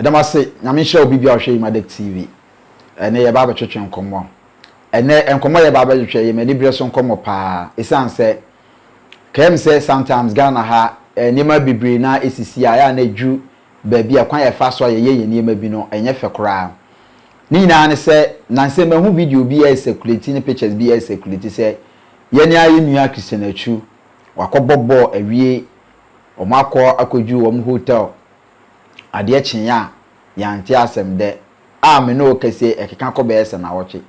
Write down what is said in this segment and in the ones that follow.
Medamase nyame hye obi bia ohwe Emadek TV ene ye ba ba twetwe nkomo ene enkomo ye ba ba twetwe ye mani bire so nkomo pa esanse kem say sometimes Ghana ha nima bibiri na esisi aya na ju baabi akwan ye fa so ye nima bi no enye fekora ni nyina ne se nanse mahu video bi e circulate ni pictures bi e circulate se ye ni aye nua Christian achu wakobobbo awie omakọ akoju wo hotel ade chinya yanti asem de me no kese ekeka ko be ese na woche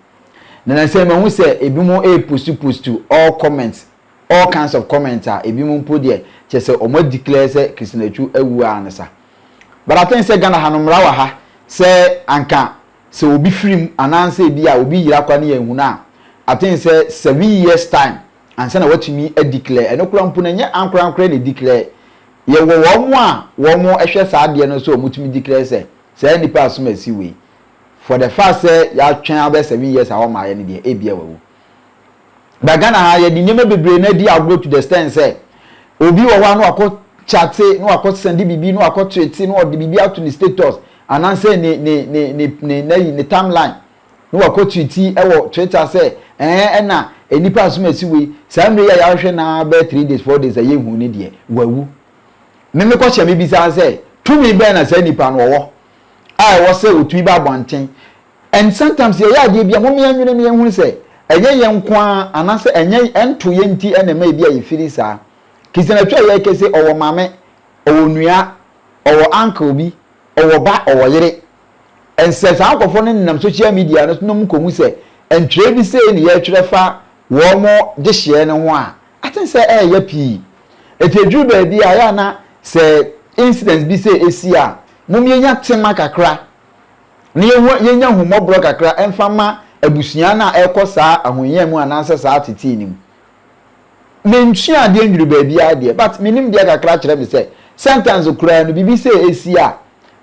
na say me hu say ebi mo post all comments all kinds of commenter ebi mo mpo de chese omo declare say Christian Achu awu anasa but I think say Ghana hanomra wa ha say anka say obi firim ananse bi a obi yira kwa na yehu na I think say 7 years time and say na watumi a declare eno kura mpo na nye ankra na declare ye wo wo mo ehwe saade no so mutumi declare say nipa asoma asiwe for the first say ya twen about 7 years awo ma ye ne de ebia wawu Ghana ha ye di nyema bebre na di agro to the stand say obi wo wa no akọ chate no akọ send bibi no akọ tweet no odi bibi out to the status and answer ne timeline no akọ tweet e wo Twitter say na nipa asoma asiwe say mre ya hwe na about 3 days 4 days aye hu ne de wawu meme ko che me bisa say tumi be na say nipa no wo I was say otui ba bonten and sometimes ye ya de bia mo me anwene me hu say enye ye nko anase enye ento ye nti ene ma bia ye firi sa Christian Achu ye kese owo mame owo nua owo uncle bi owo ba owo yere and says ankofo ne nam social media no mu komu say entwe bi say ne ye twerɛfa wo mo de hye ne ho a aten say ye pi etedru ba bi aya na say incidents bi say esia mum yenya tema kakra ne yenya humobro kakra emfama abusua na ekosa ahonye mu ananse sa atiti nim mentu ade nduru ba bia ade but minim dia kakra kire me say sometimes okura no bibi say esia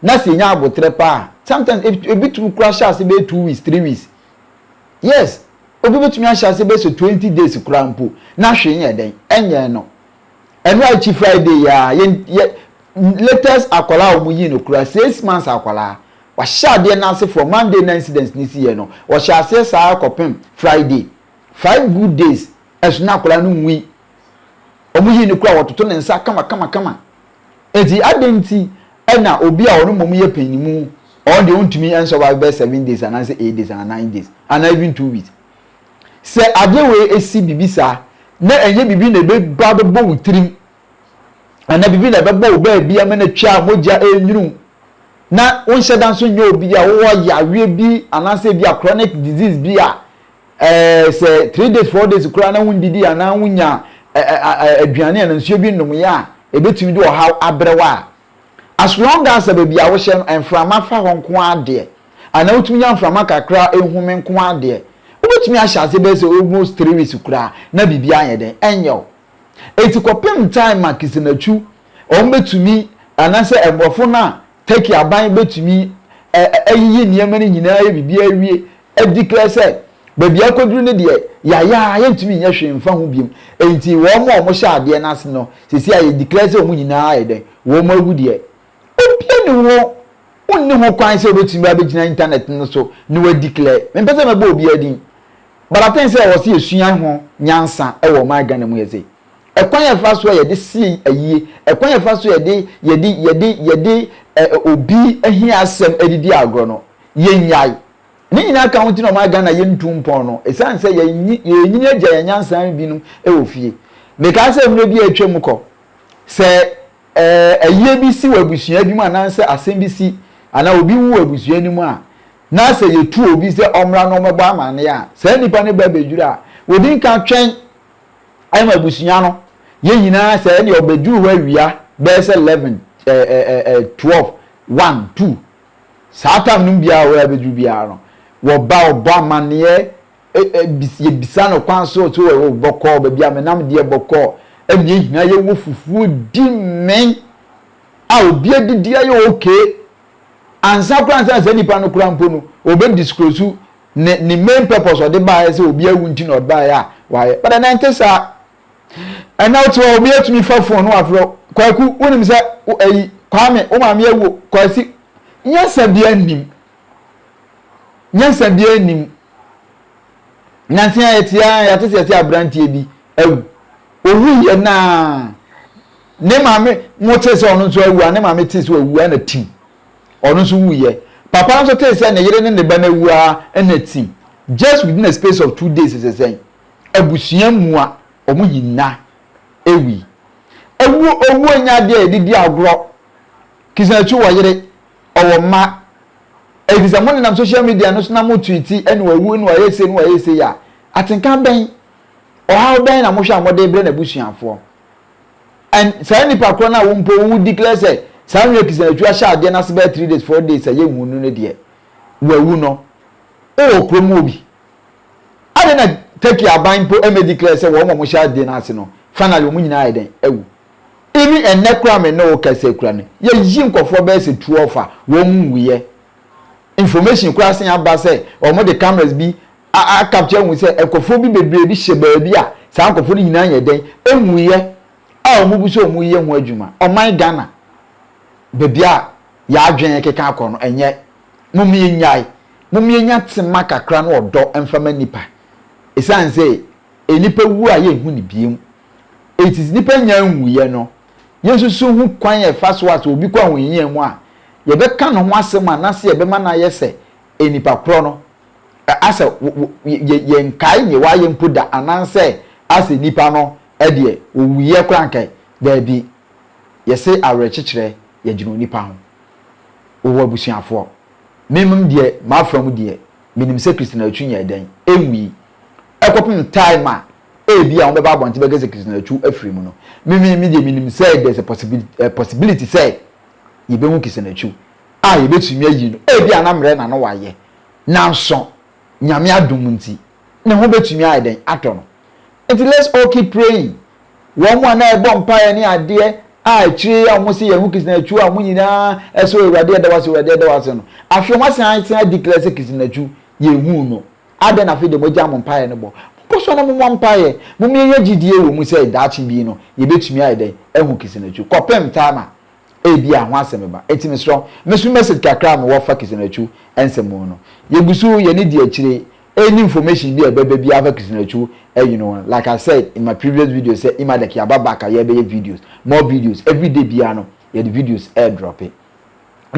na se nya abotre pa sometimes ebitu kura sha se be 2 weeks 3 weeks yes obi betumi asha se be so 20 days kura mpo na hwe nya den enye no enu achi Friday ya latest akwala omuyi no kura 6 months akwala wa sha de na se for Monday na incidents ni si ye no wa sha se sa akopem Friday 5 good days esu na akwala no nwi omuyi no kura wototo ne nsa kama enti adenti ena obi a ono momu ye panimu on de untumi enso ba be 7 days and 8 days and 9 days and even 2 weeks se ade we esi bibisa na enye bibi na be ba be bo wutrim ana bibi na be bo ba bia me na twa moja enwuru na wonhye dan so nye obi a wo yawe bi anase bi a chronic disease bi a say 3 days 4 days kura na wundidi ana wunya aduane na nsuo bi nom ya ebetumi de ohaw abrewa as long as baby a wo hye enframa fa honko ade ana wotumi nya enframa kakra ehume nko ade obetumi ahyase be say almost 3 weeks kura na bibi anyeden enyo etikopem time a Christian Achu ombetumi anase embofo na take aban betumi eyiyi niema ni nyina ye bibi awie declare say baby akoduru ne de ya yentumi nya hwemfa ho biem enti wo mo hye ade na ase no sisi aye declare say omu nyina ayeden wo mo agu de obi ni wo onni ho kwan say obetumi abegina internet no so ni we declare me pese me ba obi adin but I think say wo se esuan ho nyansa e wo ma Ghana mu ye say ekwan ya fa so ye de si ayie ekwan ya fa so ye de obi ahia asem edidi agro no ye nyai ni nyina ka hunti no ma Ghana ye ntumpon no esan say ye nyinya gya ye nyansa binum e wo fie me ka say mre bi atwam ko say ayie bi si wabusua bi mu ananse asem bi si ana obi wu wabusua ni mu a na say ye tu obi say omra no mebo amane ya say nipa ne ba bejura wodin ka twen ai mabusua no ye nyina say ne obeduru wa wia be say 11 12 1 2 satam num bia wa beduru bia no wo ba obo amane ye bisa no kwan so to wo bokọ ba bia menam de bokọ emye hina ye wo fufu di men a obi adidi aye okay ansa kwan say nipa no kura mpo no obe disclose ne main purpose of the buy say obi awu nti no buy a why but na ntesa and now to obi atumi fa phone no afro kwaku wonim say kwame o ma me awu kwasi nyansa bia nim nansi ayetia ya tese abrantie bi awu ohu ye na ne maame mo tese ono so awu ne maame tese awu na tim ono so wu ye papa nso tese na yere ne ba na awu na tim just within a space of 2 days is saying abusua mu a omo yina ewi owu anya de edidi agro kisanachu wo yere owo ma ebisa mo na social media no so na mo tweet ene wawu ene wayese ya atenka ben o how ben na mo hwa mo de bre na busuafo and say ni pakro na wo mpo wo declare say sanwe kisanachu a sha de na se 3 days 4 days aye hunu no de wawu no o kromo obi ade na take your bind po Emadek say wo mo sha de na ase no finally wo nyina aye den ewu imi enekra me no kase kura ne ye yi nkofo be se 2 offer wo nwuye information kura sen aba say o mo de cameras bi a capture wu say ekofo bi bebre bi hye ba bi a sa nkofo ni nyina ye den enwuye a o mu bu so o mu ye ho adwuma o man Ghana bebi a ya adwen keka akọ no enye mumie nya tema kakra no odo emfama nipa esan say enipa wu a ye hu ni biem it is nipa nya nwuye no yesusu hu kwan ye faswas obi kwa honye mu a ye be ka no ho asem anase ye be ma na ye se enipa kro no asa ye nkai ye wa ye mpoda ananse asa nipa no e de owuye krankai da bi ye se awrechekere ye gino nipa ho owo abusuafo memum de ma fam de minim se Christian atwu nya den enwi ekopim time a ebi a on be ba bonti be gese Christian atwu afiri mu no minim say there's a possibility say ye be hu Christian atwu a ye betumi ayi no ebi a na mre na no waye na nso nyame adom nti ne ho betumi ayi den ato no. And let's all keep praying. One more na ebo mpa ni ade a chiri a mo se ye hu Christian atwu a mo nyina eso ewrade da wase no afio ma san declare say Christian atwu ye hu no ade na fe de mo ja mo mpa ne bo koso na mo mpa ye mo me ye gidie wo mu say daachi bi no ye betumi ayi den ehu Christian atwu kopem tama ebi a ho asem ba etimi strong mesu message kakra mo wo fa Christian atwu ensem no ye busu ye ni di achire any information bi ebe bi ava Christian atwu you know, like I said in my previous video, say Emadek yababaka ye be videos, more videos every day biano ye the videos airdrop it.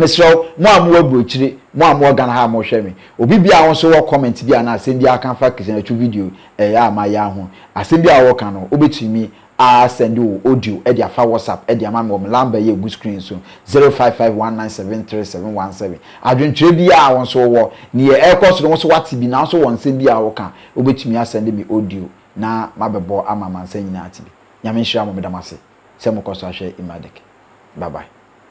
So mo amwo brochire mo amwo Ghana ha mo hwe me obi bia won so wo comment bia na asem bia kan fa Christian atwu video ya ma ya ho asem bia wo kan no obetumi a send you audio e dia fa WhatsApp e dia ma me lamba ye good screen so 0551973717 adwentire bia won so wo ne ye ekos no so wati bi na so won sem bia wo kan obetumi a send me audio na mabebo ama mansa nyina ati bi nyame nhira mo medamase se mo koso ahwe Emadek. Bye bye.